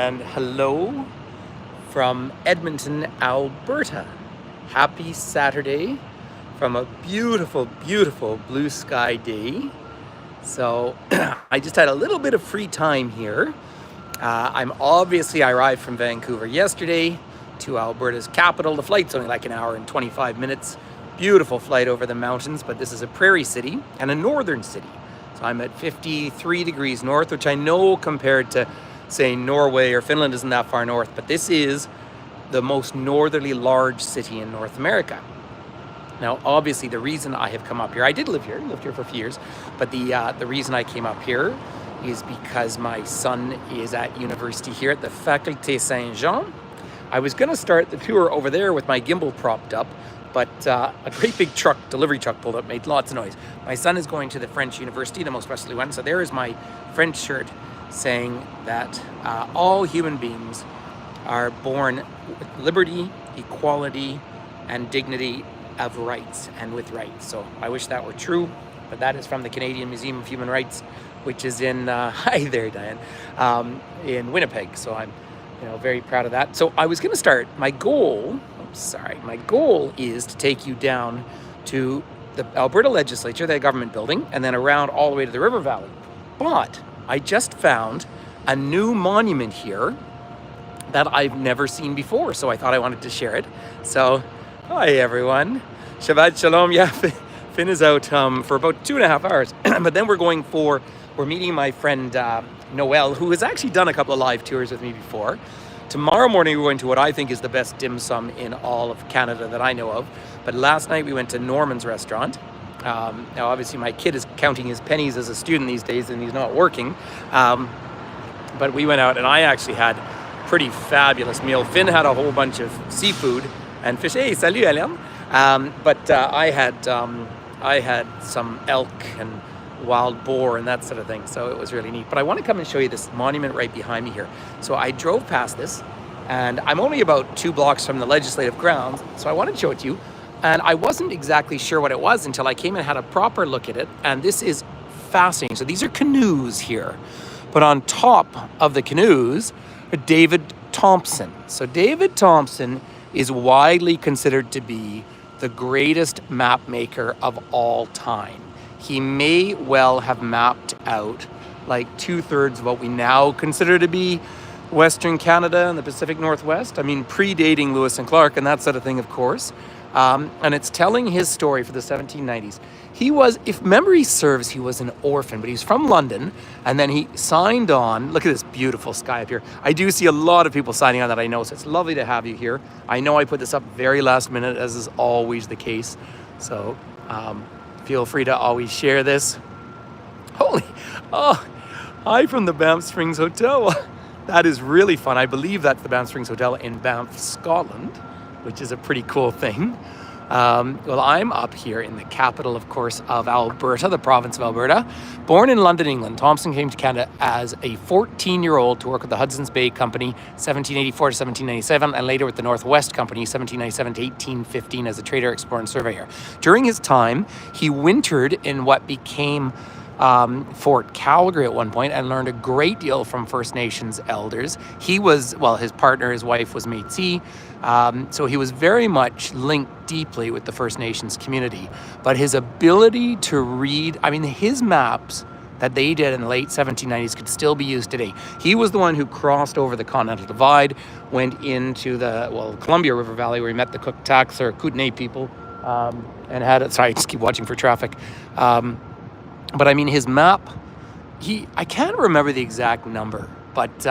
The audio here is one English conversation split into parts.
and hello from Edmonton, Alberta. Happy Saturday from a beautiful, beautiful blue sky day. So I just had a little bit of free time here. I arrived from Vancouver yesterday to Alberta's capital. The flight's only like an hour and 25 minutes. Beautiful flight over the mountains, but this is a prairie city and a northern city. So I'm at 53 degrees north, which I know compared to, say, Norway or Finland isn't that far north, but this is the most northerly large city in North America. Now, obviously, the reason I have come up here, I did lived here for a few years, but the reason I came up here is because my son is at university here at the Faculté Saint-Jean. I was going to start the tour over there with my gimbal propped up, but a great big delivery truck pulled up, made lots of noise. My son is going to the French university, the most westerly one, so there is my French shirt saying that all human beings are born with liberty, equality, and dignity of rights, and with rights. So I wish that were true, but that is from the Canadian Museum of Human Rights, which is in, hi there, Diane, in Winnipeg. So I'm very proud of that. So I was going to start, my goal is to take you down to the Alberta Legislature, the government building, and then around all the way to the river valley. But I just found a new monument here that I've never seen before, so I thought I wanted to share it. So, hi everyone. Shabbat Shalom. Yeah, Finn is out for about 2.5 hours, but then we're meeting my friend Noel, who has actually done a couple of live tours with me before. Tomorrow morning we're going to what I think is the best dim sum in all of Canada that I know of. But last night we went to Norman's restaurant. Now obviously my kid is counting his pennies as a student these days and he's not working. But we went out and I actually had a pretty fabulous meal. Finn had a whole bunch of seafood and fish. Hey, salut Alain. But I had some elk and wild boar and that sort of thing, so it was really neat. But I want to come and show you this monument right behind me here. So I drove past this and I'm only about 2 blocks from the legislative grounds, so I wanted to show it to you, and I wasn't exactly sure what it was until I came and had a proper look at it, and this is fascinating. So these are canoes here, but on top of the canoes are David Thompson. So David Thompson is widely considered to be the greatest map maker of all time. He may well have mapped out like 2/3 of what we now consider to be Western Canada and the Pacific Northwest. I mean, predating Lewis and Clark and that sort of thing, of course. And it's telling his story for the 1790s. He was, if memory serves, he was an orphan, but he's from London, and then he signed on. Look at this beautiful sky up here. I do see a lot of people signing on that I know, so it's lovely to have you here. I know I put this up very last minute, as is always the case. So, feel free to always share this. Hi from the Banff Springs Hotel. That is really fun. I believe that's the Banff Springs Hotel in Banff, Scotland, which is a pretty cool thing. Well, I'm up here in the capital, of course, of Alberta, the province of Alberta. Born in London, England, Thompson came to Canada as a 14-year-old to work with the Hudson's Bay Company, 1784 to 1797, and later with the Northwest Company, 1797 to 1815, as a trader, explorer, and surveyor. During his time, he wintered in what became Fort Calgary at one point and learned a great deal from First Nations elders. His partner, his wife was Métis, so he was very much linked deeply with the First Nations community. But his ability to read, his maps that they did in the late 1790s could still be used today. He was the one who crossed over the Continental Divide, went into the Columbia River Valley where he met the Kootenai people, and had, sorry, I just keep watching for traffic. But his map, I can't remember the exact number, but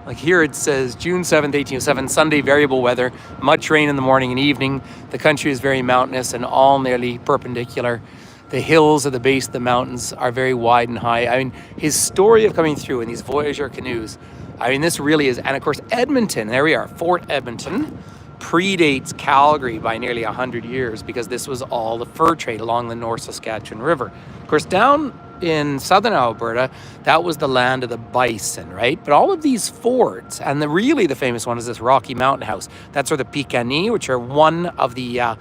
like here it says June 7th, 1807, Sunday, variable weather, much rain in the morning and evening. The country is very mountainous and all nearly perpendicular. The hills at the base of the mountains are very wide and high. His story of coming through in these Voyageur canoes, this really is, and of course Edmonton, there we are, Fort Edmonton, predates Calgary by nearly 100 years because this was all the fur trade along the North Saskatchewan River. Of course, down in southern Alberta, that was the land of the bison, right? But all of these forts, and the famous one is this Rocky Mountain House. That's where the Piikani, which are one of the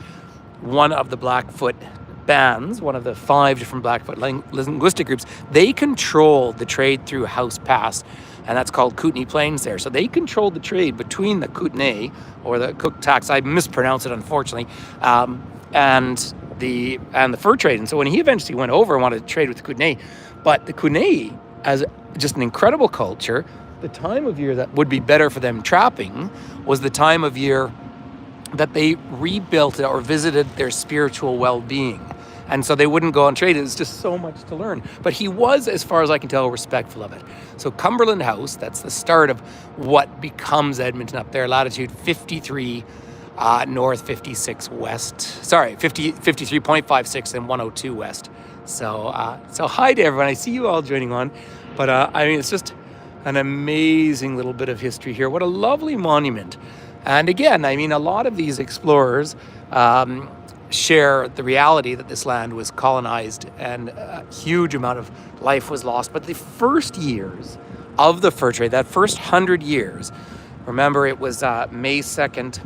Blackfoot bands, one of the 5 different Blackfoot linguistic groups, they controlled the trade through House Pass and that's called Kootenay Plains there. So they controlled the trade between the Kootenay, or the Cooktax, I mispronounce it unfortunately, and the fur trade. And so when he eventually went over and wanted to trade with the Kootenay, but the Kootenay, as just an incredible culture, the time of year that would be better for them trapping was the time of year that they rebuilt or visited their spiritual well-being. And so they wouldn't go on trade. It was just so much to learn. But he was, as far as I can tell, respectful of it. So Cumberland House, that's the start of what becomes Edmonton up there, latitude 53 north, 56 west. Sorry, 53.56 and 102 west. So hi to everyone. I see you all joining on. But I mean, it's just an amazing little bit of history here. What a lovely monument. And again, I mean, a lot of these explorers share the reality that this land was colonized and a huge amount of life was lost. But the first years of the fur trade, that first 100 years, remember it was May 2nd,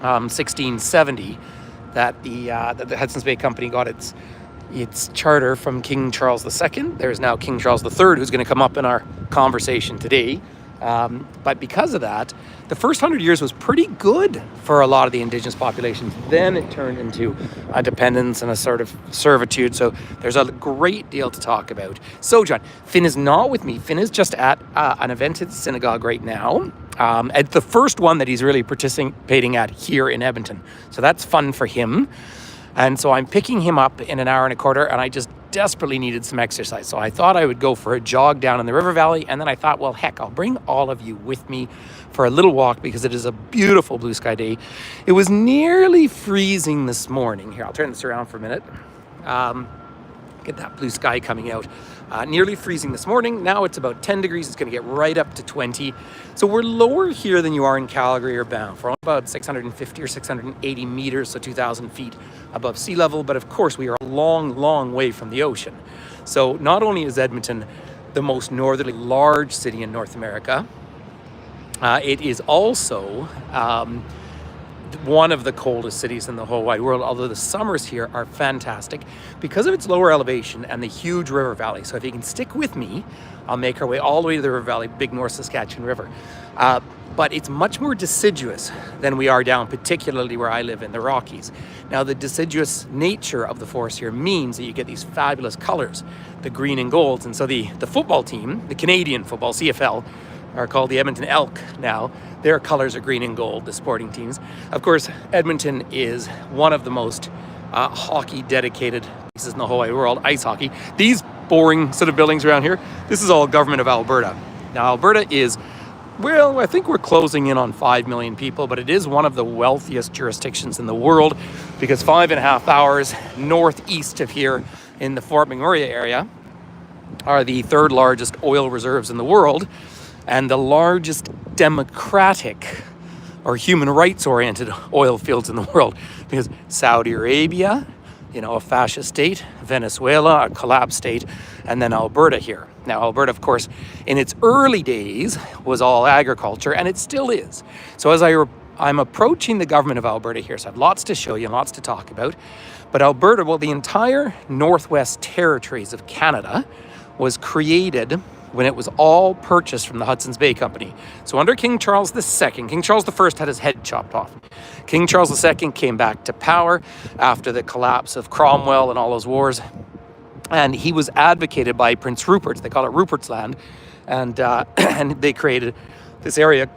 1670, that the Hudson's Bay Company got its charter from King Charles II. There's now King Charles III, who's going to come up in our conversation today. But because of that, the first 100 years was pretty good for a lot of the indigenous populations. Then it turned into a dependence and a sort of servitude. So there's a great deal to talk about. So John, Finn is not with me. Finn is just at an event at the synagogue right now. At the first one that he's really participating at here in Edmonton. So that's fun for him. And so I'm picking him up in an hour and a quarter, and I just desperately needed some exercise. So I thought I would go for a jog down in the river valley, and then I thought, well, heck, I'll bring all of you with me for a little walk because it is a beautiful blue sky day. It was nearly freezing this morning. Here, I'll turn this around for a minute. Get that blue sky coming out. Nearly freezing this morning. Now it's about 10 degrees. It's going to get right up to 20. So we're lower here than you are in Calgary or Banff. We're about 650 or 680 meters, so 2,000 feet above sea level. But of course, we are a long, long way from the ocean. So not only is Edmonton the most northerly large city in North America, it is also one of the coldest cities in the whole wide world, although the summers here are fantastic because of its lower elevation and the huge river valley. So if you can stick with me, I'll make our way all the way to the river valley, big North Saskatchewan River. But it's much more deciduous than we are down, particularly where I live in the Rockies. Now, the deciduous nature of the forest here means that you get these fabulous colors, the green and golds. And so the football team, the Canadian football, CFL, are called the Edmonton Elk now. Their colors are green and gold, the sporting teams. Of course, Edmonton is one of the most hockey dedicated places in the whole wide world, ice hockey. These boring sort of buildings around here, this is all government of Alberta. Now, Alberta is, well, I think we're closing in on 5 million people, but it is one of the wealthiest jurisdictions in the world because 5.5 hours northeast of here in the Fort McMurray area are the third largest oil reserves in the world and the largest democratic or human rights oriented oil fields in the world, because Saudi Arabia, you know, a fascist state, Venezuela, a collapsed state, and then Alberta here. Now, Alberta, of course, in its early days was all agriculture, and it still is. So as I'm approaching the government of Alberta here, so I have lots to show you and lots to talk about. But Alberta, well, the entire Northwest Territories of Canada was created when it was all purchased from the Hudson's Bay Company. So under King Charles II, King Charles I had his head chopped off. King Charles II came back to power after the collapse of Cromwell and all those wars. And he was advocated by Prince Rupert. They call it Rupert's Land. And they created this area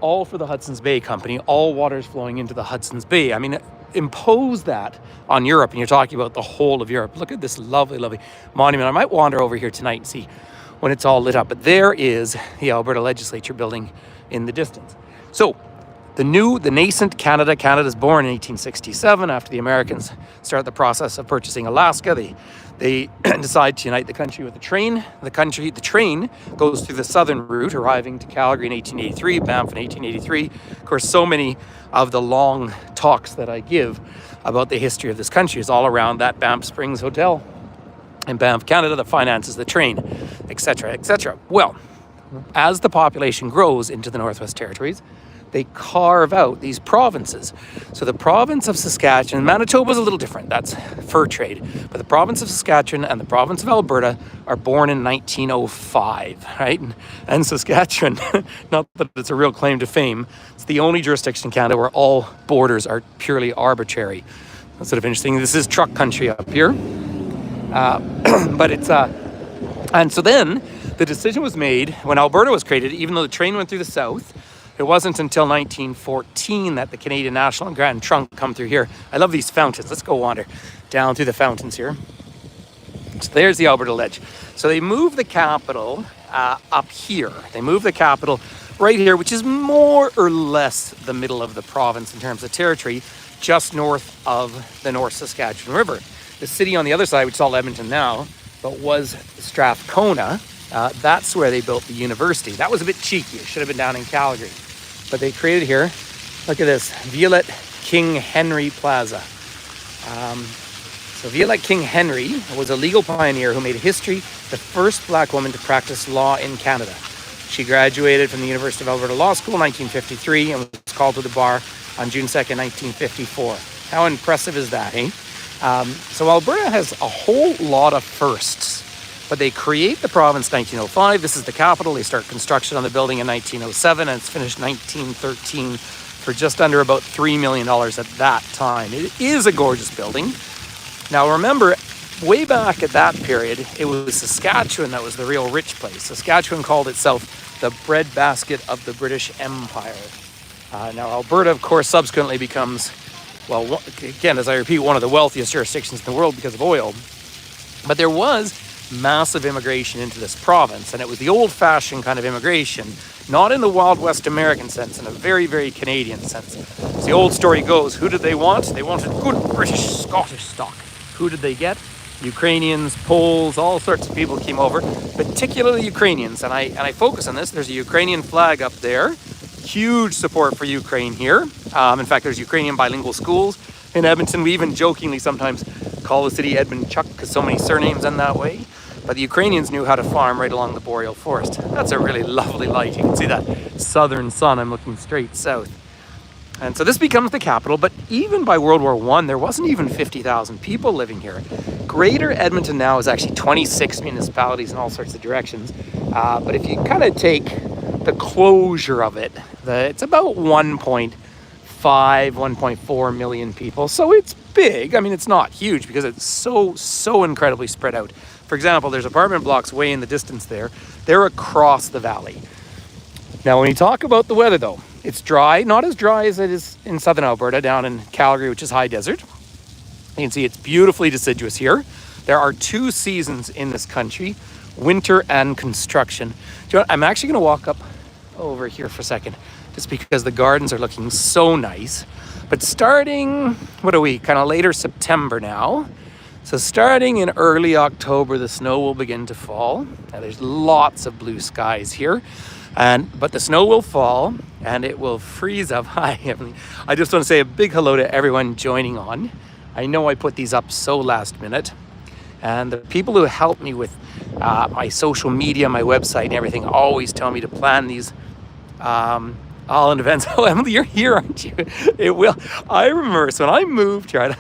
all for the Hudson's Bay Company, all waters flowing into the Hudson's Bay. I mean, impose that on Europe, and you're talking about the whole of Europe. Look at this lovely, lovely monument. I might wander over here tonight and see when it's all lit up. But there is the Alberta Legislature building in the distance. So the nascent Canada's born in 1867 after the Americans start the process of purchasing Alaska. They decide to unite the country with a train. The train goes through the southern route, arriving to Calgary in 1883, Banff in 1883. Of course, so many of the long talks that I give about the history of this country is all around that Banff Springs Hotel in Banff, Canada, that finances the train, etc., etc. Well, as the population grows into the Northwest Territories, they carve out these provinces. So the province of Saskatchewan, Manitoba is a little different, that's fur trade, but the province of Saskatchewan and the province of Alberta are born in 1905, right? And Saskatchewan, not that it's a real claim to fame, it's the only jurisdiction in Canada where all borders are purely arbitrary. That's sort of interesting. This is truck country up here, but it's, and so then the decision was made when Alberta was created, even though the train went through the south. It wasn't until 1914 that the Canadian National and Grand Trunk come through here. I love these fountains. Let's go wander down through the fountains here. So there's the Alberta Ledge. So they moved the capital up here. They moved the capital right here, which is more or less the middle of the province in terms of territory, just north of the North Saskatchewan River. The city on the other side, which is all Edmonton now, but was Strathcona, that's where they built the university. That was a bit cheeky. It should have been down in Calgary. But they created here, look at this, Violette King Henry Plaza. So Violette King Henry was a legal pioneer who made history, the first black woman to practice law in Canada. She graduated from the University of Alberta Law School in 1953 and was called to the bar on June 2nd, 1954. How impressive is that, eh? So Alberta has a whole lot of firsts. But they create the province in 1905. This is the capital. They start construction on the building in 1907, and it's finished 1913 for just under about $3 million at that time. It is a gorgeous building. Now remember, way back at that period, it was Saskatchewan that was the real rich place. Saskatchewan called itself the breadbasket of the British Empire. Now Alberta, of course, subsequently becomes, well, again, as I repeat, one of the wealthiest jurisdictions in the world because of oil. But there was massive immigration into this province, and it was the old-fashioned kind of immigration, not in the Wild West American sense, in a very, very Canadian sense. As the old story goes, who did they want? They wanted good British Scottish stock. Who did they get? Ukrainians, Poles, all sorts of people came over, particularly Ukrainians, and I focus on this. There's a Ukrainian flag up there. Huge support for Ukraine here. In fact, there's Ukrainian bilingual schools in Edmonton. We even jokingly sometimes call the city Edmonton because so many surnames end that way. But the Ukrainians knew how to farm right along the boreal forest. That's a really lovely light. You can see that southern sun. I'm looking straight south. And so this becomes the capital, but even by World War I, there wasn't even 50,000 people living here. Greater Edmonton now is actually 26 municipalities in all sorts of directions. But if you kind of take the closure of it, it's about 1.5, 1.4 million people. So it's big. I mean, it's not huge because it's so incredibly spread out. For example, there's apartment blocks way in the distance there. They're across the valley. Now, when you talk about the weather, though, it's dry, not as dry as it is in southern Alberta, down in Calgary, which is high desert. You can see it's beautifully deciduous here. There are 2 seasons in this country, winter and construction. Do you know what? I'm actually going to walk up over here for a second, just because the gardens are looking so nice. But starting, what are we, kind of later September now. So starting in early October, the snow will begin to fall. Now, there's lots of blue skies here. But the snow will fall and it will freeze up. Hi, Emily. I just want to say a big hello to everyone joining on. I know I put these up so last minute. And the people who help me with my social media, my website and everything always tell me to plan these all-in events. Oh, Emily, you're here, aren't you? It will. I remember, so when I moved here,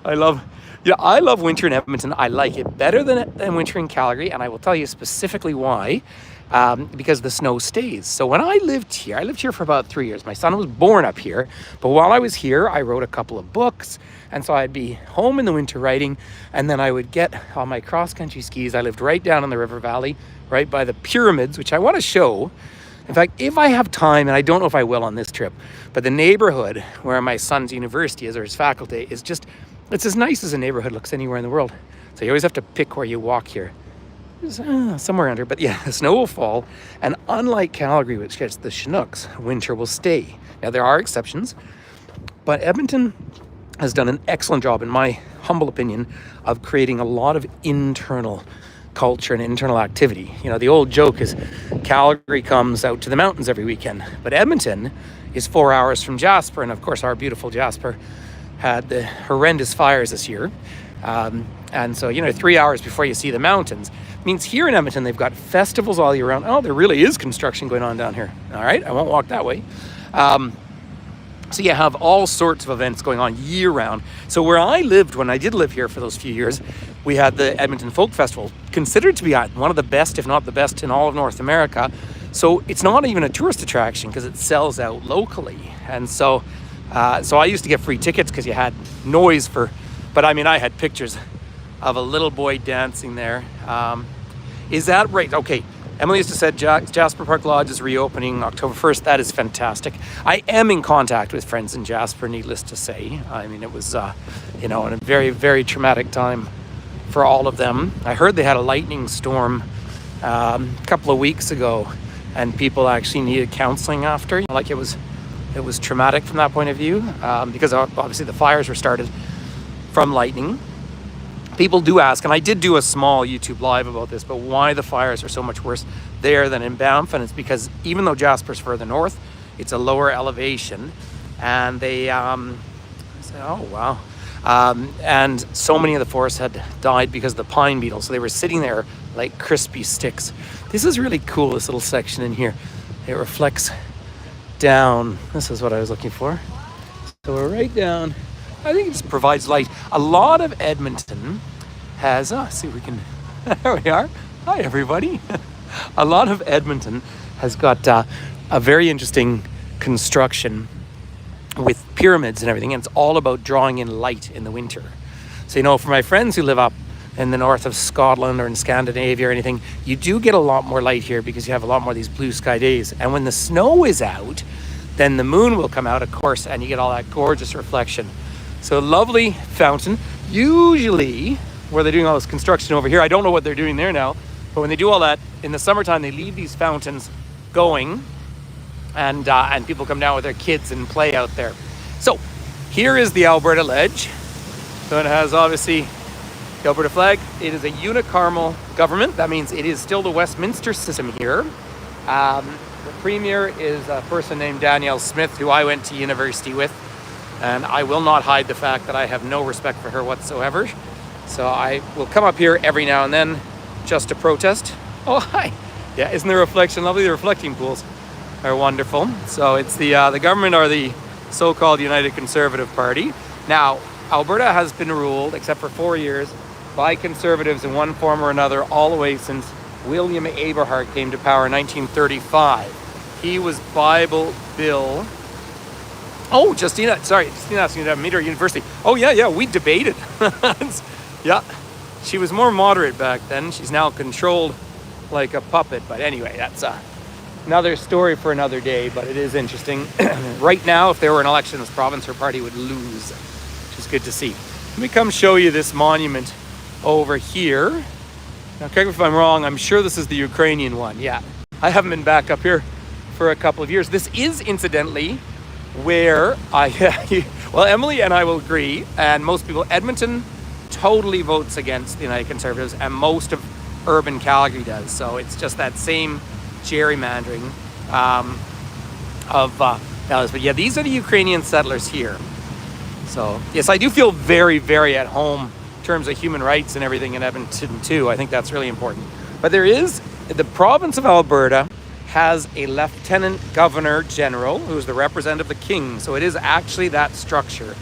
I love winter in Edmonton. I like it better than winter in Calgary, and I will tell you specifically why. Because the snow stays. So when I lived here for about 3 years. My son was born up here, but while I was here, I wrote a couple of books, and so I'd be home in the winter writing, and then I would get on my cross-country skis. I lived right down in the river valley, right by the pyramids, which I want to show. In fact, if I have time, and I don't know if I will on this trip, but the neighborhood where my son's university is, or his faculty, is just, it's as nice as a neighborhood looks anywhere in the world. So you always have to pick where you walk here. Somewhere under, but yeah, the snow will fall, and unlike Calgary, which gets the Chinooks, winter will stay. Now, there are exceptions, but Edmonton has done an excellent job, in my humble opinion, of creating a lot of internal culture and internal activity. You know, the old joke is Calgary comes out to the mountains every weekend, but Edmonton is 4 hours from Jasper, and of course our beautiful Jasper had the horrendous fires this year. And so, 3 hours before you see the mountains means here in Edmonton, they've got festivals all year round. Oh, there really is construction going on down here. All right, I won't walk that way. So you have all sorts of events going on year round. So where I lived, when I did live here for those few years, we had the Edmonton Folk Festival, considered to be one of the best, if not the best, in all of North America. So it's not even a tourist attraction because it sells out locally. And so I used to get free tickets because you had noise but I mean, I had pictures of a little boy dancing there. Is that right? Okay. Emily used to say Jasper Park Lodge is reopening October 1st. That is fantastic. I am in contact with friends in Jasper, needless to say. I mean, it was, a very, very traumatic time for all of them. I heard they had a lightning storm a couple of weeks ago, and people actually needed counseling after. Like it was traumatic from that point of view, because obviously the fires were started from lightning. People do ask, and I did do a small YouTube live about this, but why the fires are so much worse there than in Banff, and it's because even though Jasper's further north, it's a lower elevation, and they said, oh wow, and so many of the forests had died because of the pine beetle, so they were sitting there like crispy sticks. This is really cool, this little section in here. It reflects down. This is what I was looking for. So we're right down. I think it just provides light. A lot of Edmonton has, see if we can, there we are. Hi everybody. A lot of Edmonton has got a very interesting construction with pyramids and everything, and it's all about drawing in light in the winter. So, for my friends who live up in the north of Scotland or in Scandinavia or anything, you do get a lot more light here because you have a lot more of these blue sky days. And when the snow is out, then the moon will come out, of course, and you get all that gorgeous reflection. So lovely fountain. Usually, where they're doing all this construction over here, I don't know what they're doing there now, but when they do all that, in the summertime, they leave these fountains going, and people come down with their kids and play out there. So here is the Alberta Ledge. So it has obviously the Alberta flag. It is a unicameral government. That means it is still the Westminster system here. The premier is a person named Danielle Smith, who I went to university with. And I will not hide the fact that I have no respect for her whatsoever. So I will come up here every now and then just to protest. Oh, hi. Yeah, isn't the reflection lovely? The reflecting pools are wonderful. So it's the government are the so-called United Conservative Party. Now, Alberta has been ruled, except for 4 years, by Conservatives in one form or another all the way since William Aberhart came to power in 1935. He was Bible Bill... Oh, Justina asked me to meet her at university. Oh, yeah, we debated. Yeah, she was more moderate back then. She's now controlled like a puppet. But anyway, that's another story for another day, but it is interesting. Right now, if there were an election in this province, her party would lose, which is good to see. Let me come show you this monument over here. Now, correct me if I'm wrong, I'm sure this is the Ukrainian one. Yeah, I haven't been back up here for a couple of years. This is, incidentally, where Emily and I will agree, and most people, Edmonton totally votes against the United Conservatives, and most of urban Calgary does. So it's just that same gerrymandering of values. But yeah, these are the Ukrainian settlers here. So yes, I do feel very, very at home in terms of human rights and everything in Edmonton too. I think that's really important. But there is, the province of Alberta has a lieutenant governor general who is the representative of the king. So it is actually that structure.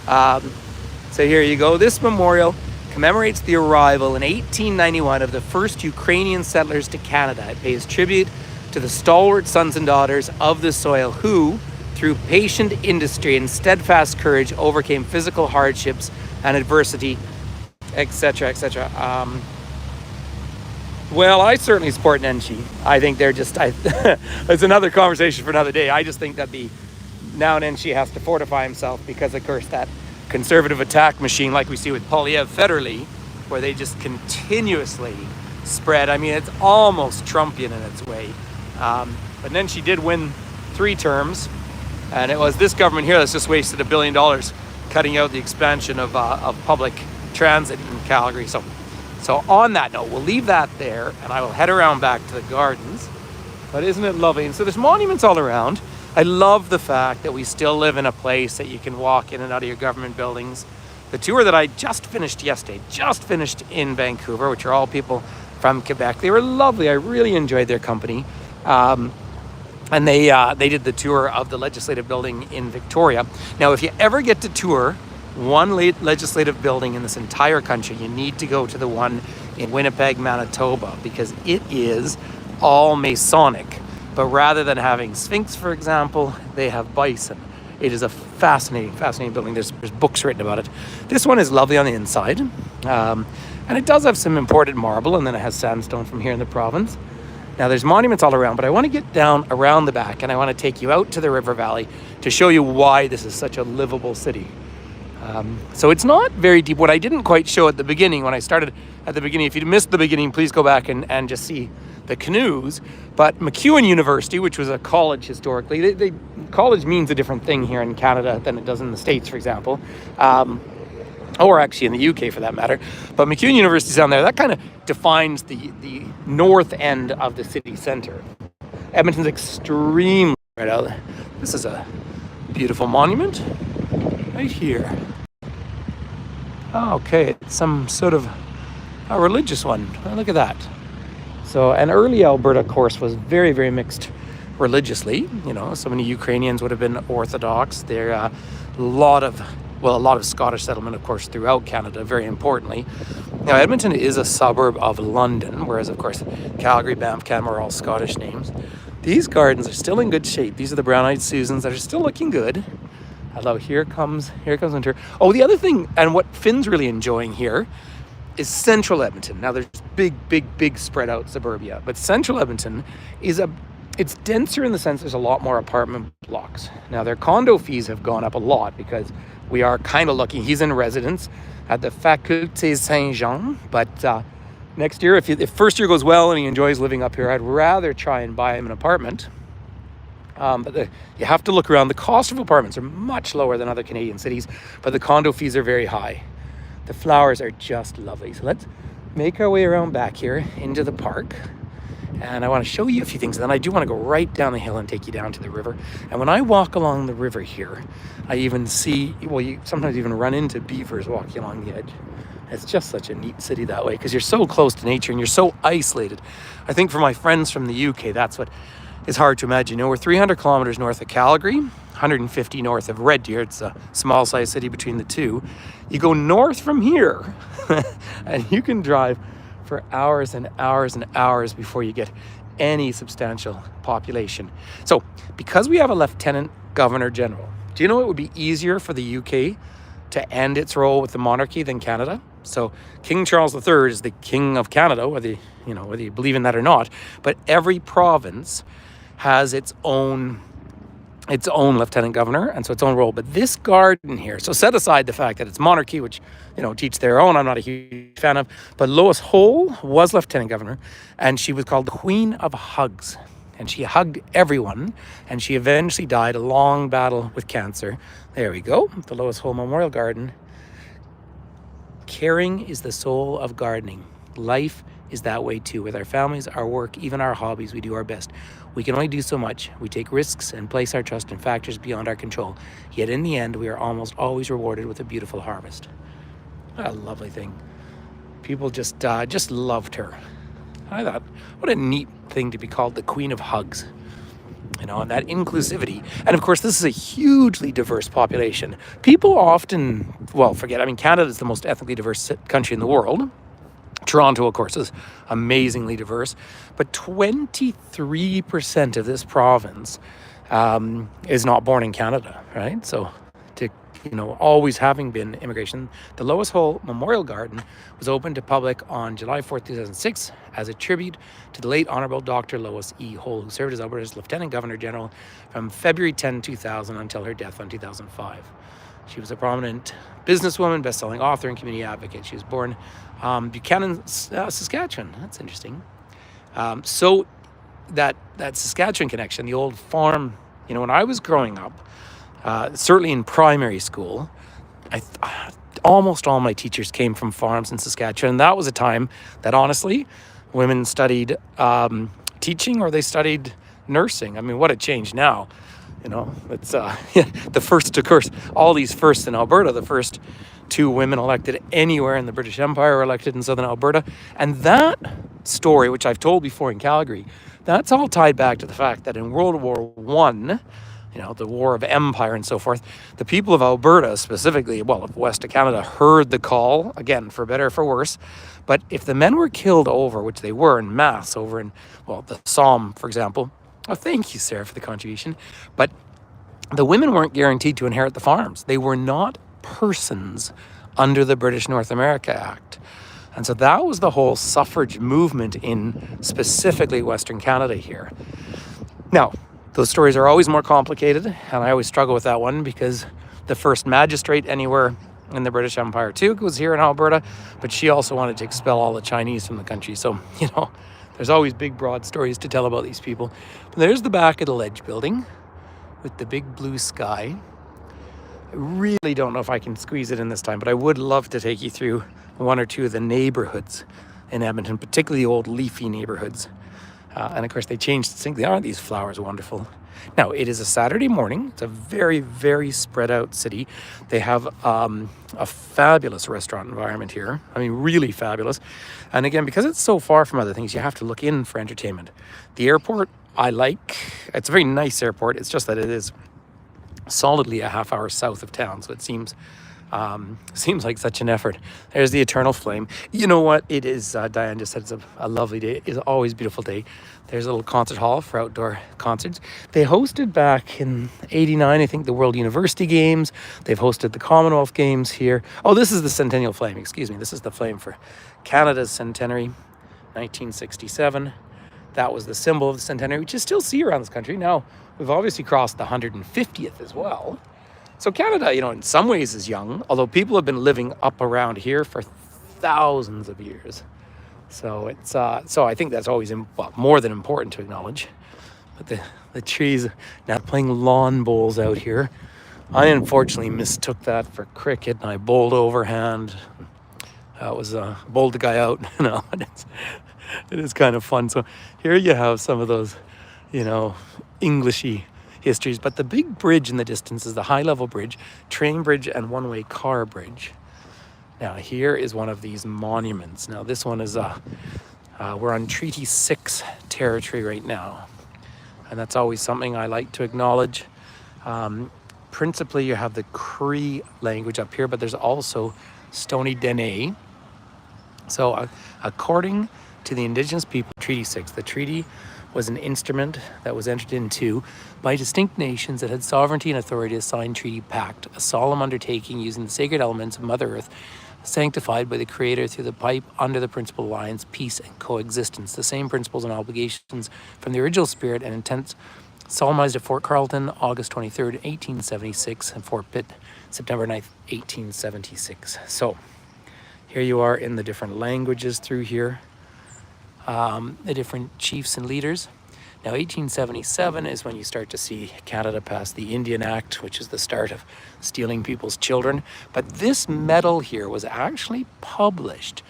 So here you go. This memorial commemorates the arrival in 1891 of the first Ukrainian settlers to Canada. It pays tribute to the stalwart sons and daughters of the soil who, through patient industry and steadfast courage, overcame physical hardships and adversity, etc., etc. Well, I certainly support Nenshi. I think they're just, it's another conversation for another day. I just think that now Nenshi has to fortify himself because, of course, that conservative attack machine, like we see with Polyev federally, where they just continuously spread. I mean, it's almost Trumpian in its way. But Nenshi did win 3 terms, and it was this government here that's just wasted $1 billion cutting out the expansion of public transit in Calgary. So on that note, we'll leave that there, and I will head around back to the gardens. But isn't it lovely? And so there's monuments all around. I love the fact that we still live in a place that you can walk in and out of your government buildings. The tour that I just finished yesterday, in Vancouver, which are all people from Quebec. They were lovely. I really enjoyed their company. and they did the tour of the legislative building in Victoria. Now, if you ever get to tour one legislative building in this entire country, you need to go to the one in Winnipeg, Manitoba, because it is all Masonic. But rather than having Sphinx, for example, they have bison. It is a fascinating, fascinating building. There's books written about it. This one is lovely on the inside. And it does have some imported marble, and then it has sandstone from here in the province. Now there's monuments all around, but I want to get down around the back, and I want to take you out to the river valley to show you why this is such a livable city. So it's not very deep. What I didn't quite show at the beginning, when I started at the beginning, if you missed the beginning, please go back and just see the canoes. But MacEwan University, which was a college historically, college means a different thing here in Canada than it does in the States, for example. Or actually in the UK for that matter. But MacEwan University's down there. That kind of defines the north end of the city centre. Edmonton's extremely right out there. This is a beautiful monument right here. Okay, it's some sort of a religious one. Oh, look at that. So an early Alberta course was very, very mixed religiously. You know, so many Ukrainians would have been Orthodox. There are a lot of Scottish settlement, of course, throughout Canada, very importantly. Now, Edmonton is a suburb of London, whereas, of course, Calgary, Banff, Canmore are all Scottish names. These gardens are still in good shape. These are the brown-eyed Susans that are still looking good. Although here comes winter. Oh, the other thing, and what Finn's really enjoying here, is central Edmonton. Now, there's big spread out suburbia, but central Edmonton it's denser in the sense there's a lot more apartment blocks. Now, their condo fees have gone up a lot because we are kind of lucky. He's in residence at the Faculté Saint-Jean, but next year, if first year goes well and he enjoys living up here, I'd rather try and buy him an apartment. But you have to look around. The cost of apartments are much lower than other Canadian cities, but the condo fees are very high. The flowers are just lovely. So let's make our way around back here into the park. And I want to show you a few things. And then I do want to go right down the hill and take you down to the river. And when I walk along the river here, I even see, you sometimes even run into beavers walking along the edge. It's just such a neat city that way because you're so close to nature and you're so isolated. I think for my friends from the UK, that's what is hard to imagine. You know, we're 300 kilometers north of Calgary, 150 north of Red Deer. It's a small-sized city between the two. You go north from here, and you can drive for hours and hours and hours before you get any substantial population. So, because we have a Lieutenant Governor General, do you know it would be easier for the UK to end its role with the monarchy than Canada? So, King Charles III is the King of Canada, whether you believe in that or not. But every province has its own lieutenant governor, and so its own role. But this garden here, so set aside the fact that it's monarchy, which, to each their own, I'm not a huge fan of, but Lois Hole was lieutenant governor, and she was called the Queen of Hugs. And she hugged everyone, and she eventually died a long battle with cancer. There we go, the Lois Hole Memorial Garden. Caring is the soul of gardening. Life is that way too. With our families, our work, even our hobbies, we do our best. We can only do so much. We take risks and place our trust in factors beyond our control. Yet in the end, we are almost always rewarded with a beautiful harvest. What a lovely thing. People just loved her. I thought, what a neat thing to be called the Queen of Hugs. And that inclusivity. And of course, this is a hugely diverse population. People often, Canada is the most ethnically diverse country in the world. Toronto, of course, is amazingly diverse, but 23% of this province is not born in Canada, right? So, always having been immigration, the Lois Hole Memorial Garden was opened to public on July 4th, 2006, as a tribute to the late Honorable Dr. Lois E. Hole, who served as Alberta's Lieutenant Governor General from February 10, 2000 until her death in 2005. She was a prominent businesswoman, best-selling author, and community advocate. She was born Buchanan, Saskatchewan. That's interesting. So that Saskatchewan connection, the old farm, when I was growing up, certainly in primary school, almost all my teachers came from farms in Saskatchewan. And that was a time that, honestly, women studied teaching or they studied nursing. I mean, what a change now. It's the first, of course, all these firsts in Alberta, the first 2 women elected anywhere in the British Empire were elected in southern Alberta. And that story, which I've told before in Calgary, That's all tied back to the fact that in World War One, the War of Empire and so forth, the people of Alberta specifically, well, of West of Canada, heard the call, again, for better or for worse. But if the men were killed over, which they were in mass over in, well, the Somme, for example. Oh, thank you, Sarah, for the contribution. But the women weren't guaranteed to inherit the farms. They were not persons under the British North America Act. And so that was the whole suffrage movement in specifically Western Canada here. Now, those stories are always more complicated, and I always struggle with that one because the first magistrate anywhere in the British Empire too was here in Alberta, but she also wanted to expel all the Chinese from the country. So, there's always big, broad stories to tell about these people. But there's the back of the Ledge building with the big blue sky. I really don't know if I can squeeze it in this time, but I would love to take you through one or two of the neighborhoods in Edmonton, particularly the old leafy neighborhoods. And of course, they changed distinctly. Aren't these flowers wonderful? Now, it is a Saturday morning. It's a very, very spread out city. They have a fabulous restaurant environment here. I mean, really fabulous. And again, because it's so far from other things, you have to look in for entertainment. The airport, I like. It's a very nice airport. It's just that it is solidly a half hour south of town. So it seems like such an effort. There's the Eternal Flame. You know what? It is, Diane just said it's a lovely day. It's always a beautiful day. There's a little concert hall for outdoor concerts. They hosted back in '89, I think, the World University Games. They've hosted the Commonwealth Games here. Oh, this is the Centennial Flame, excuse me. This is the flame for Canada's centenary, 1967. That was the symbol of the centenary, which you still see around this country. Now, we've obviously crossed the 150th as well. So Canada, in some ways is young, although people have been living up around here for thousands of years. So it's so I think that's always more than important to acknowledge. But the trees, now playing lawn bowls out here. I unfortunately mistook that for cricket, and I bowled overhand. That was bowled the guy out. It is kind of fun. So here you have some of those, Englishy histories, but the big bridge in the distance is the high-level bridge, train bridge, and one-way car bridge. Now, here is one of these monuments. Now, this one is, we're on Treaty 6 territory right now, and that's always something I like to acknowledge. Principally, you have the Cree language up here, but there's also Stoney Dene. So, according to the Indigenous people, Treaty 6, the treaty was an instrument that was entered into by distinct nations that had sovereignty and authority to sign treaty pact, a solemn undertaking using the sacred elements of Mother Earth, sanctified by the Creator through the pipe under the principle of alliance, peace, and coexistence. The same principles and obligations from the original spirit and intent solemnized at Fort Carleton, August 23rd, 1876, and Fort Pitt, September 9th, 1876. So here you are in the different languages through here. The different chiefs and leaders. Now, 1877 is when you start to see Canada pass the Indian Act, which is the start of stealing people's children. But this medal here was actually published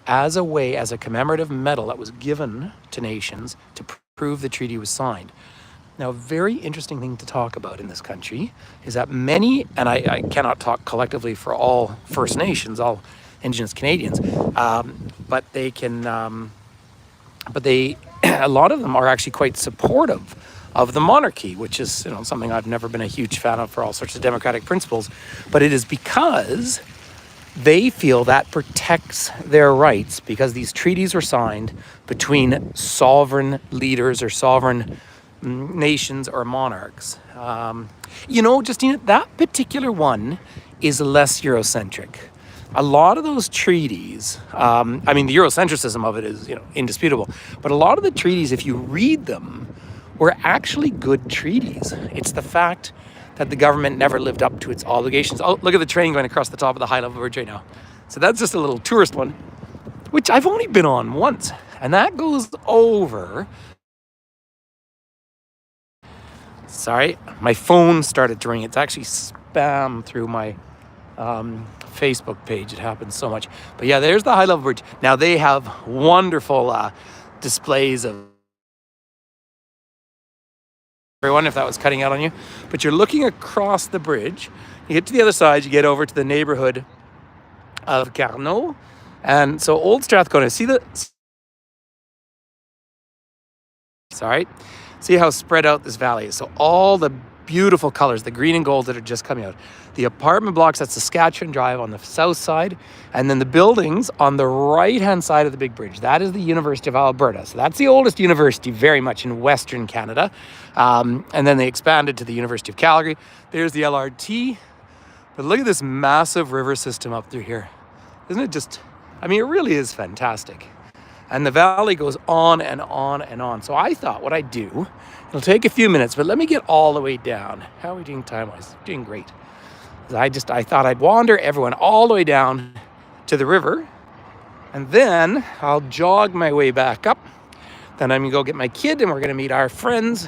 as a commemorative medal that was given to nations to prove the treaty was signed. Now, a very interesting thing to talk about in this country is that many, and I cannot talk collectively for all First Nations, all Indigenous Canadians, but they can... a lot of them are actually quite supportive of the monarchy, which is something I've never been a huge fan of for all sorts of democratic principles. But it is because they feel that protects their rights, because these treaties were signed between sovereign leaders or sovereign nations or monarchs. Justina, that particular one is less Eurocentric. A lot of those treaties, the Eurocentrism of it is, indisputable. But a lot of the treaties, if you read them, were actually good treaties. It's the fact that the government never lived up to its obligations. Oh, look at the train going across the top of the high-level bridge right now. So that's just a little tourist one, which I've only been on once. And that goes over... Sorry, my phone started to ring. It's actually spam through my... Facebook page. It happens so much. But yeah, there's the high-level bridge. Now they have wonderful displays of everyone, if that was cutting out on you. But you're looking across the bridge. You get to the other side, you get over to the neighborhood of Carnot. And so Old Strathcona, see the All right. See how spread out this valley is. So all the beautiful colors, the green and gold that are just coming out. The apartment blocks at Saskatchewan Drive on the south side, and then the buildings on the right-hand side of the big bridge. That is the University of Alberta. So that's the oldest university very much in Western Canada. And then they expanded to the University of Calgary. There's the LRT. But look at this massive river system up through here. Isn't it just, I mean, it really is fantastic. And the valley goes on and on and on. So I thought what I'd do, it'll take a few minutes, but let me get all the way down. How are we doing time-wise? Doing great. I thought I'd wander everyone all the way down to the river, and then I'll jog my way back up. Then I'm gonna go get my kid, and we're gonna meet our friends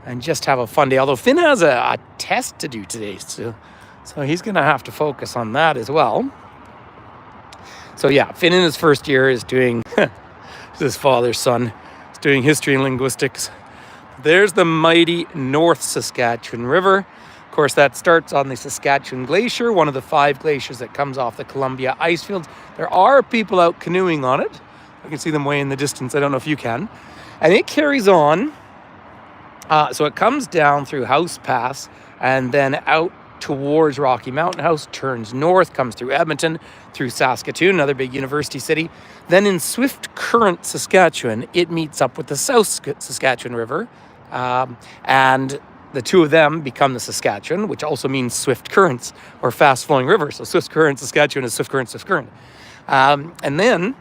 and just have a fun day. Although Finn has a test to do today, so he's gonna have to focus on that as well. So yeah, Finn in his first year is doing, his father's son, is doing history and linguistics. There's the mighty North Saskatchewan River. Of course, that starts on the Saskatchewan Glacier, one of the 5 glaciers that comes off the Columbia ice fields. There are people out canoeing on it. I can see them way in the distance. I don't know if you can. And it carries on. So it comes down through House Pass and then out towards Rocky Mountain House, turns north, comes through Edmonton, through Saskatoon, another big university city. Then in Swift Current, Saskatchewan, it meets up with the South Saskatchewan River. And the two of them become the Saskatchewan, which also means swift currents or fast-flowing rivers. So Swift Current, Saskatchewan is Swift Current, Swift Current. And then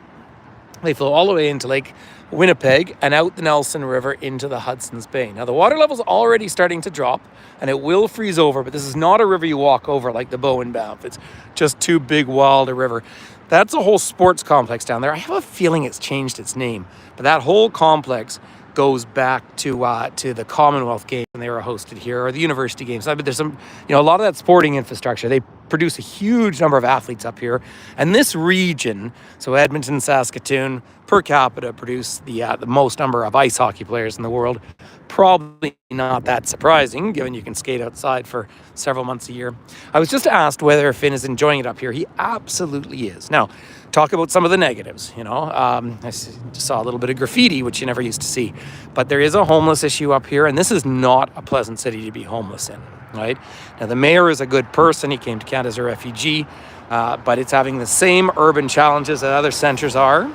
they flow all the way into Lake Winnipeg and out the Nelson River into the Hudson's Bay. Now, the water level's already starting to drop, and it will freeze over, but this is not a river you walk over like the Bow and Banff. It's just too big, wild a river. That's a whole sports complex down there. I have a feeling it's changed its name, but that whole complex goes back to the Commonwealth Games when they were hosted here, or the university games. I mean, there's some, a lot of that sporting infrastructure. They produce a huge number of athletes up here. And this region, so Edmonton, Saskatoon, per capita produce the most number of ice hockey players in the world. Probably not that surprising, given you can skate outside for several months a year. I was just asked whether Finn is enjoying it up here. He absolutely is. Now, talk about some of the negatives, I just saw a little bit of graffiti, which you never used to see. But there is a homeless issue up here, and this is not a pleasant city to be homeless in, right? Now, the mayor is a good person. He came to Canada as a refugee, but it's having the same urban challenges that other centres are.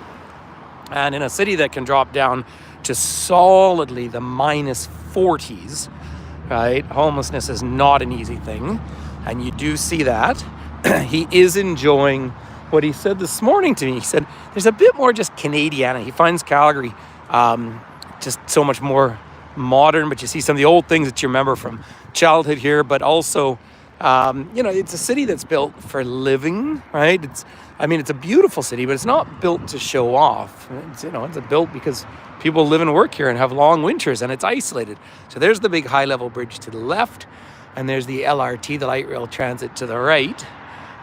And in a city that can drop down to solidly the minus 40s, right? Homelessness is not an easy thing. And you do see that. He is enjoying what he said this morning to me. He said there's a bit more just Canadian. He finds Calgary just so much more modern, but you see some of the old things that you remember from childhood here, but also, it's a city that's built for living, right? It's a beautiful city, but it's not built to show off. It's built because people live and work here and have long winters, and it's isolated. So there's the big high-level bridge to the left, and there's the LRT, the light rail transit, to the right,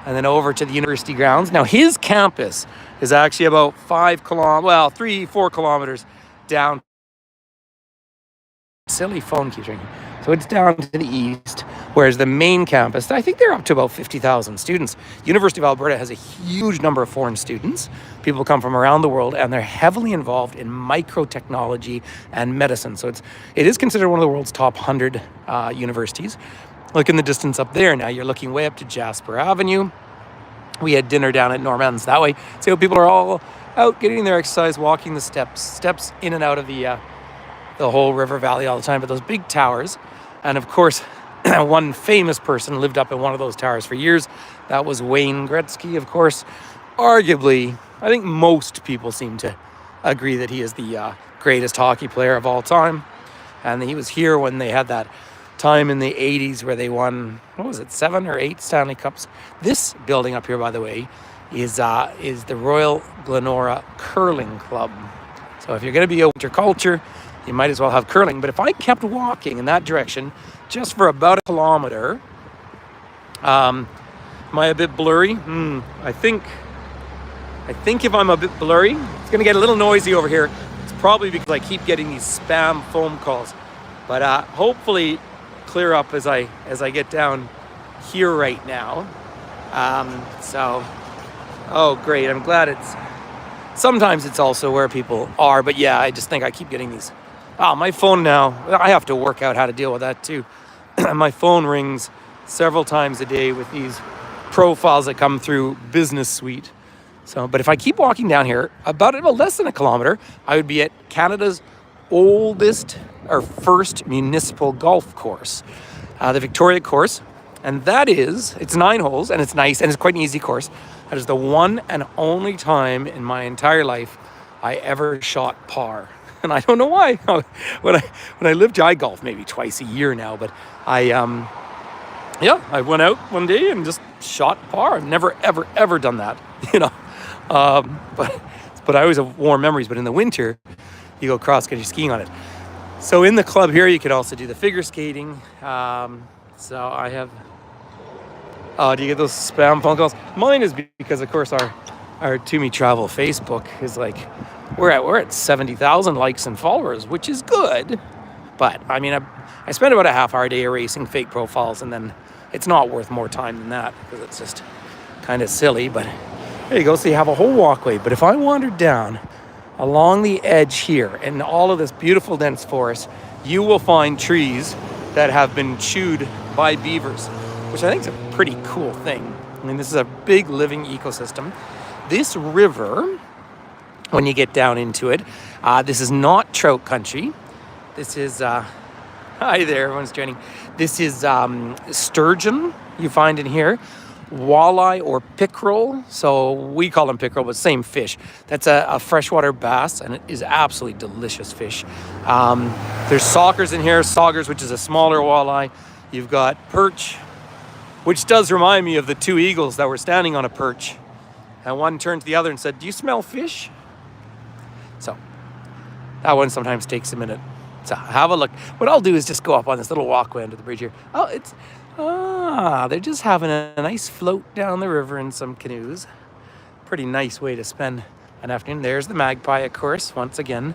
and then over to the university grounds. Now, his campus is actually about 3-4 kilometers down. Silly phone keeps ringing. So it's down to the east, whereas the main campus, I think they're up to about 50,000 students. University of Alberta has a huge number of foreign students. People come from around the world, and they're heavily involved in microtechnology and medicine. So it is considered one of the world's top 100 universities. Look in the distance up there. Now you're looking way up to Jasper Avenue. We had dinner down at Norman's that way. See how people are all out getting their exercise, walking the steps in and out of the whole river valley all the time. But those big towers, and of course, one famous person lived up in one of those towers for years. That was Wayne Gretzky, of course. Arguably, I think most people seem to agree that he is the greatest hockey player of all time. And he was here when they had that time in the 80s where they won, 7 or 8 Stanley Cups. This building up here, by the way, is the Royal Glenora Curling Club. So if you're going to be a winter culture, you might as well have curling. But if I kept walking in that direction just for about a kilometer, am I a bit blurry? I think if I'm a bit blurry, it's going to get a little noisy over here. It's probably because I keep getting these spam phone calls. But hopefully clear up as I get down here right now. Great. I'm glad sometimes it's also where people are. But yeah, I just think I keep getting these My phone now, I have to work out how to deal with that too. My phone rings several times a day with these profiles that come through Business Suite. So, but if I keep walking down here, about less than a kilometer, I would be at Canada's oldest or first municipal golf course, the Victoria course. And it's 9 holes and it's nice and it's quite an easy course. That is the one and only time in my entire life I ever shot par. And I don't know why. When I lived here, I golf maybe twice a year now, but I went out one day and just shot par. I've never, ever, ever done that, but I always have warm memories. But in the winter, you go cross-country skiing on it. So in the club here, you could also do the figure skating. So I have... do you get those spam phone calls? Mine is because, of course, our To Me Travel Facebook is like, we're at 70,000 likes and followers, which is good. But I mean, I spend about a half-hour a day erasing fake profiles, and then it's not worth more time than that because it's just kind of silly. But there you go. So you have a whole walkway. But if I wandered down along the edge here in all of this beautiful dense forest, you will find trees that have been chewed by beavers, which I think is a pretty cool thing. I mean, this is a big living ecosystem. This river, when you get down into it, this is not trout country. This is, hi there, everyone's joining. This is sturgeon you find in here, walleye or pickerel. So we call them pickerel, but same fish. That's a freshwater bass, and it is absolutely delicious fish. There's saugers in here, saugers, which is a smaller walleye. You've got perch, which does remind me of the 2 eagles that were standing on a perch. And one turned to the other and said, "Do you smell fish?" So that one sometimes takes a minute. So have a look. What I'll do is just go up on this little walkway under the bridge here. They're just having a nice float down the river in some canoes. Pretty nice way to spend an afternoon. There's the magpie, of course, once again.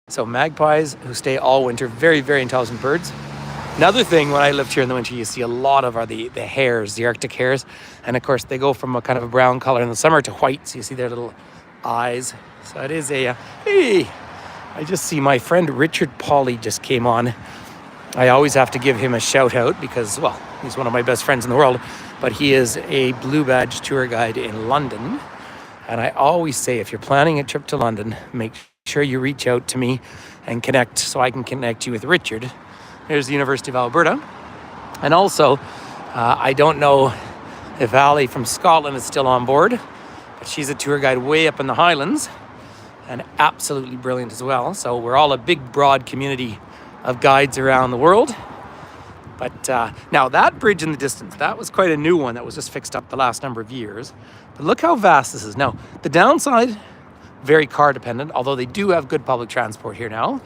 So magpies who stay all winter, very, very intelligent birds. Another thing, when I lived here in the winter, you see a lot of are the hares, the Arctic hares. And of course, they go from a kind of a brown color in the summer to white. So you see their little eyes. So it is hey, I just see my friend Richard Pauly just came on. I always have to give him a shout out because, well, he's one of my best friends in the world, but he is a Blue Badge tour guide in London. And I always say, if you're planning a trip to London, make sure you reach out to me and connect so I can connect you with Richard. There's the University of Alberta. And also, I don't know if Ali from Scotland is still on board, but she's a tour guide way up in the Highlands and absolutely brilliant as well. So we're all a big, broad community of guides around the world. But now that bridge in the distance, that was quite a new one that was just fixed up the last number of years. But look how vast this is. Now, the downside, very car dependent, although they do have good public transport here now.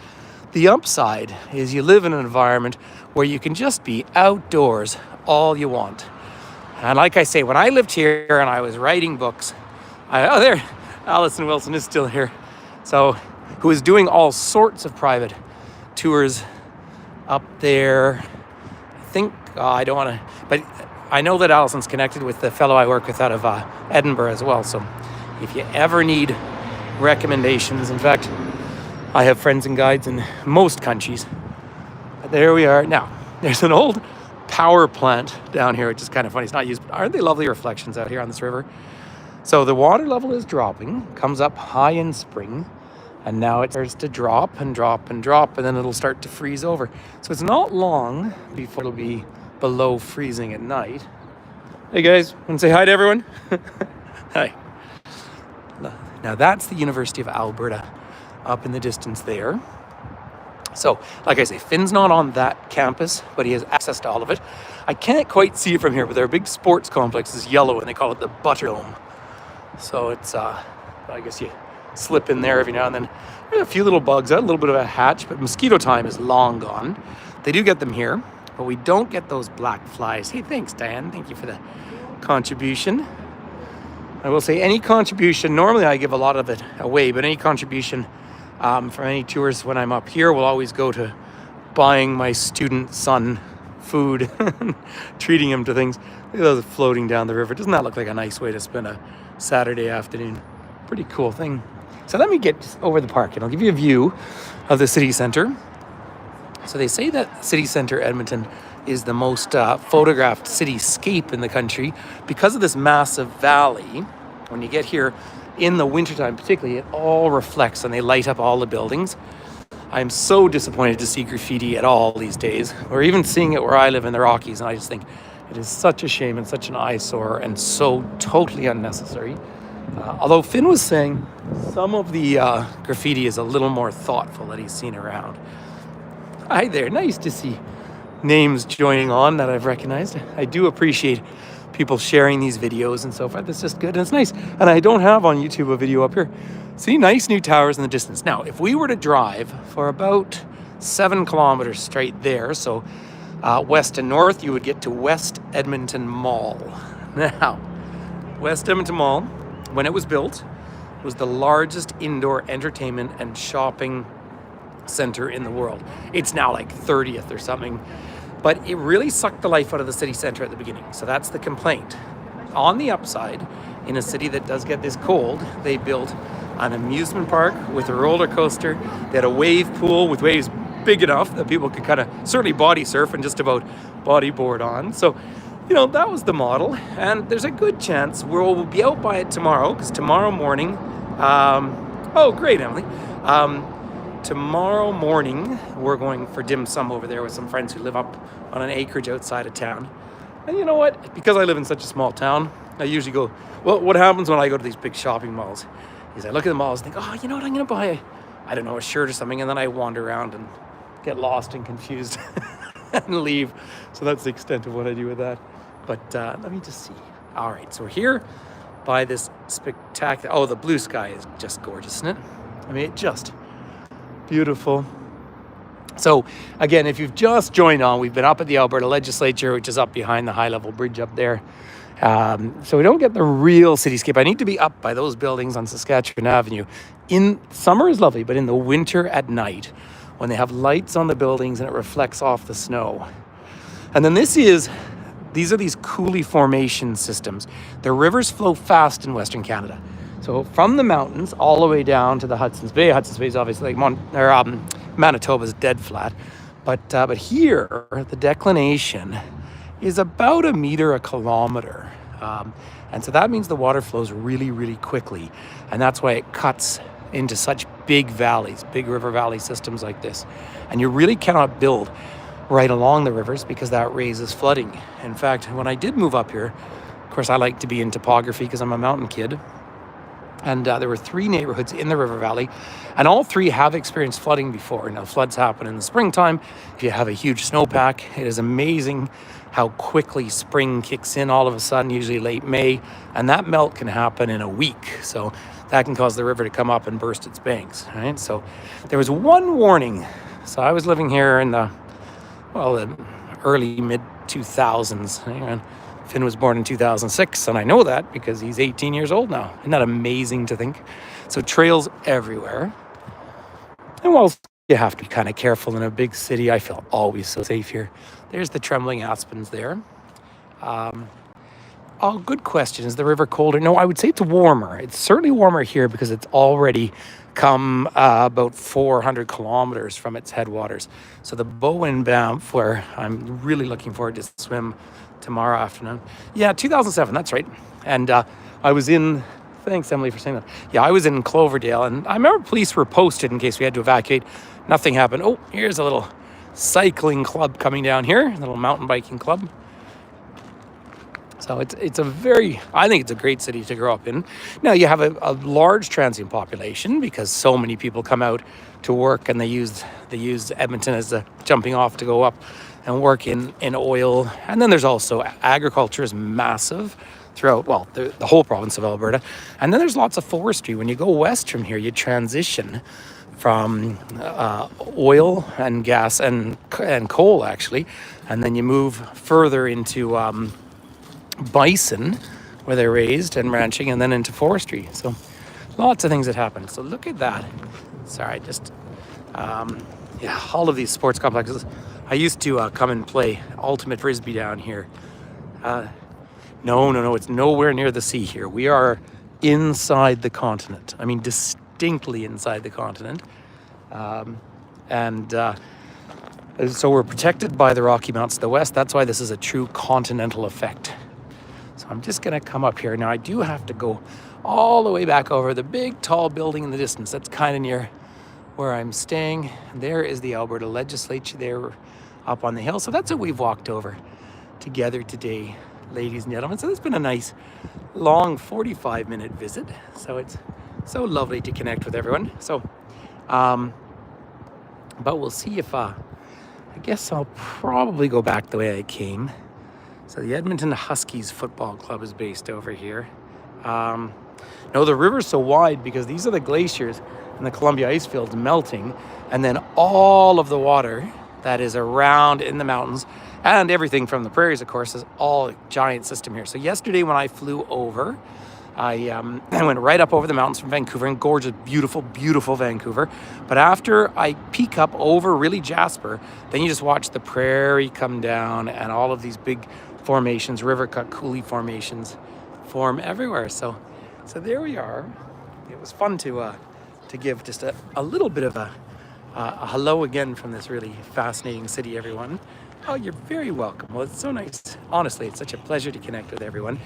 The upside is you live in an environment where you can just be outdoors all you want. And like I say, when I lived here and I was writing books, there, Alison Wilson is still here. So, who is doing all sorts of private tours up there. I think, I don't want to, but I know that Alison's connected with the fellow I work with out of Edinburgh as well. So if you ever need recommendations, in fact, I have friends and guides in most countries. But there we are. Now, there's an old power plant down here, which is kind of funny. It's not used, but aren't they lovely reflections out here on this river? So the water level is dropping, comes up high in spring, and now it starts to drop and drop and drop, and then it'll start to freeze over. So it's not long before it'll be below freezing at night. Hey guys, want to say hi to everyone? Hi. Now that's the University of Alberta up in the distance there. So, like I say, Finn's not on that campus, but he has access to all of it. I can't quite see it from here, but their big sports complex is yellow, and they call it the Butterdome. So it's, I guess you slip in there every now and then. There's a few little bugs out, a little bit of a hatch, but mosquito time is long gone. They do get them here, but we don't get those black flies. Hey, thanks, Diane. Thank you for the contribution. I will say any contribution, normally I give a lot of it away, but any contribution from any tours when I'm up here will always go to buying my student son food, treating him to things. Look at those floating down the river. Doesn't that look like a nice way to spend a Saturday afternoon? Pretty cool thing. So let me get over the park and I'll give you a view of the city centre. So they say that city centre Edmonton is the most photographed cityscape in the country because of this massive valley. When you get here in the wintertime particularly, it all reflects and they light up all the buildings. I'm so disappointed to see graffiti at all these days, or even seeing it where I live in the Rockies, and I just think it is such a shame and such an eyesore and so totally unnecessary. Although Finn was saying some of the graffiti is a little more thoughtful that he's seen around. Hi there, nice to see names joining on that I've recognized. I do appreciate people sharing these videos and so forth. It's just good and it's nice. And I don't have on YouTube a video up here. See, nice new towers in the distance. Now, if we were to drive for about 7 kilometers straight there, so west and north, you would get to West Edmonton Mall. Now, West Edmonton Mall, when it was built, was the largest indoor entertainment and shopping center in the world. It's now like 30th or something, but it really sucked the life out of the city center at the beginning. So that's the complaint. On the upside, in a city that does get this cold, they built an amusement park with a roller coaster. They had a wave pool with waves big enough that people could kind of certainly body surf and just about bodyboard on. So, you know, that was the model. And there's a good chance we'll be out by it tomorrow, because tomorrow morning, oh, great, Emily. Tomorrow morning, we're going for dim sum over there with some friends who live up on an acreage outside of town. And you know what? Because I live in such a small town, I usually go, well, what happens when I go to these big shopping malls is I look at the malls and think, oh, you know what, I'm going to buy, I don't know, a shirt or something. And then I wander around and get lost and confused and leave. So that's the extent of what I do with that. But let me just see. All right, so we're here by this spectacular, oh, the blue sky is just gorgeous, isn't it? I mean, it just beautiful. So again, if you've just joined on, we've been up at the Alberta Legislature, which is up behind the high-level bridge up there. So we don't get the real cityscape. I need to be up by those buildings on Saskatchewan Avenue. In summer is lovely, but in the winter at night, when they have lights on the buildings and it reflects off the snow. And then these are these coulee formation systems. The rivers flow fast in Western Canada. So from the mountains all the way down to the Hudson's Bay. Hudson's Bay is obviously like Manitoba's dead flat. But here, the declination is about 1 meter a kilometer. And so that means the water flows really, really quickly. And that's why it cuts into such big valleys, big river valley systems like this. And you really cannot build right along the rivers because that raises flooding. In fact, when I did move up here, of course, I like to be in topography because I'm a mountain kid. And there were 3 neighborhoods in the river valley, and all 3 have experienced flooding before. Now, floods happen in the springtime. If you have a huge snowpack, it is amazing how quickly spring kicks in all of a sudden, usually late May, and that melt can happen in a week. So that can cause the river to come up and burst its banks, right? So there was one warning. So I was living here in the early mid-2000s. And Finn was born in 2006, and I know that because he's 18 years old now. Isn't that amazing to think? So trails everywhere. And whilst you have to be kind of careful in a big city, I feel always so safe here. There's the trembling aspens there. Oh, good question. Is the river colder? No, I would say it's warmer. It's certainly warmer here because it's already come about 400 kilometers from its headwaters. So the Bowen Banff, where I'm really looking forward to swim tomorrow afternoon. Yeah, 2007, that's right. And I was in, thanks Emily for saying that. Yeah, I was in Cloverdale, and I remember police were posted in case we had to evacuate. Nothing happened. Oh, here's a little cycling club coming down here, a little mountain biking club. So it's a very, I think it's a great city to grow up in. Now you have a large transient population because so many people come out to work and they use Edmonton as a jumping off to go up and work in oil. And then there's also agriculture is massive throughout, well, the whole province of Alberta. And then there's lots of forestry. When you go west from here, you transition from oil and gas and coal, actually. And then you move further into bison, where they're raised, and ranching, and then into forestry. So lots of things that happen. So look at that. Sorry, just, all of these sports complexes. I used to come and play ultimate frisbee down here. No, it's nowhere near the sea here. We are inside the continent. I mean, distinctly inside the continent. So we're protected by the Rocky Mountains to the west. That's why this is a true continental effect. So I'm just going to come up here. Now, I do have to go all the way back over the big, tall building in the distance. That's kind of near where I'm staying. There is the Alberta legislature there up on the hill. So that's what we've walked over together today, ladies and gentlemen. So it's been a nice, long 45-minute visit. So it's so lovely to connect with everyone. So, but we'll see if, I guess I'll probably go back the way I came. So the Edmonton Huskies Football Club is based over here. No, the river's so wide because these are the glaciers and the Columbia ice fields melting, and then all of the water that is around in the mountains and everything from the prairies, of course, is all a giant system here. So yesterday when I flew over, I went right up over the mountains from Vancouver, and gorgeous, beautiful, beautiful Vancouver. But after I peek up over really Jasper, then you just watch the prairie come down and all of these big formations, river cut coulee formations form everywhere. So there we are. It was fun to give just a little bit of a hello again from this really fascinating city, everyone. Oh, you're very welcome. Well, it's so nice. Honestly, it's such a pleasure to connect with everyone.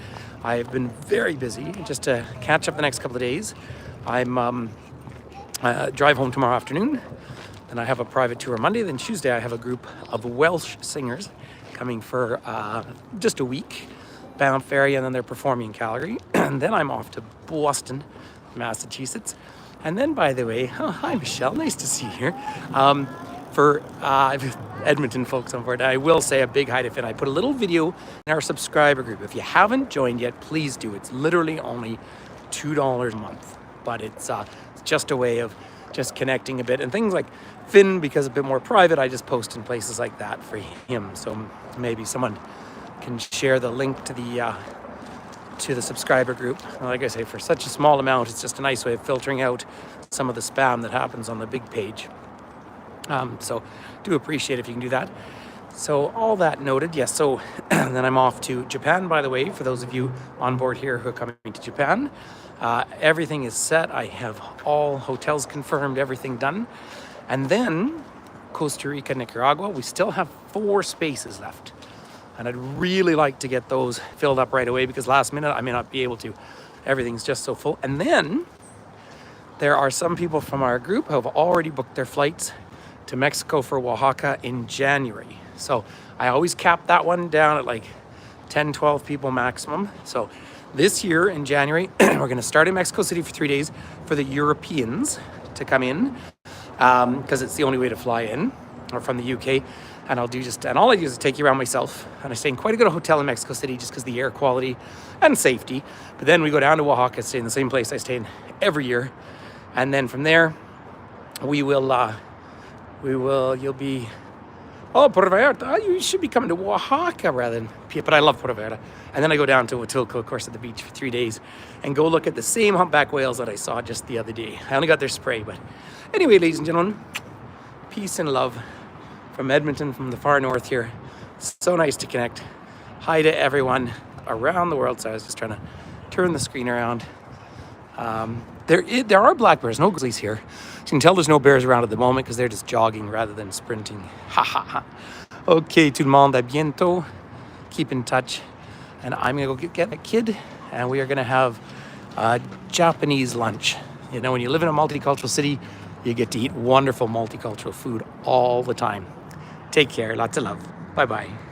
I've been very busy. Just to catch up the next couple of days, I'm drive home tomorrow afternoon. Then I have a private tour Monday. Then Tuesday, I have a group of Welsh singers coming for just a week, Banff area, and then they're performing in Calgary. And then I'm off to Boston, Massachusetts. And then, by the way, oh, hi, Michelle. Nice to see you here. For Edmonton folks on board, I will say a big hi to Finn. I put a little video in our subscriber group. If you haven't joined yet, please do. It's literally only $2 a month, but it's just a way of just connecting a bit. And things like Finn, because a bit more private, I just post in places like that for him. So maybe someone can share the link to the subscriber group. Like I say, for such a small amount, it's just a nice way of filtering out some of the spam that happens on the big page. So do appreciate if you can do that. So all that noted, yes. So then I'm off to Japan, by the way, for those of you on board here who are coming to Japan. Everything is set. I have all hotels confirmed, everything done. And then Costa Rica, Nicaragua, we still have 4 spaces left. And I'd really like to get those filled up right away because last minute I may not be able to. Everything's just so full. And then there are some people from our group who have already booked their flights to Mexico for Oaxaca in January. So I always cap that one down at like 10, 12 people maximum. So this year in January, we're going to start in Mexico City for 3 days for the Europeans to come in because it's the only way to fly in or from the UK. And all I do is take you around myself. And I stay in quite a good hotel in Mexico City just because the air quality and safety. But then we go down to Oaxaca, stay in the same place I stay in every year. And then from there, you'll be, Puerto Vallarta. You should be coming to Oaxaca rather than, but I love Puerto Vallarta. And then I go down to Huatulco, of course, at the beach for 3 days and go look at the same humpback whales that I saw just the other day. I only got their spray, but anyway, ladies and gentlemen, peace and love from Edmonton, from the far north here. So nice to connect. Hi to everyone around the world. So I was just trying to turn the screen around. There are black bears, no grizzlies here. You can tell there's no bears around at the moment because they're just jogging rather than sprinting. Ha ha ha. Okay, tout le monde, à bientôt. Keep in touch. And I'm going to go get a kid and we are going to have Japanese lunch. You know, when you live in a multicultural city, you get to eat wonderful multicultural food all the time. Take care. Lots of love. Bye-bye.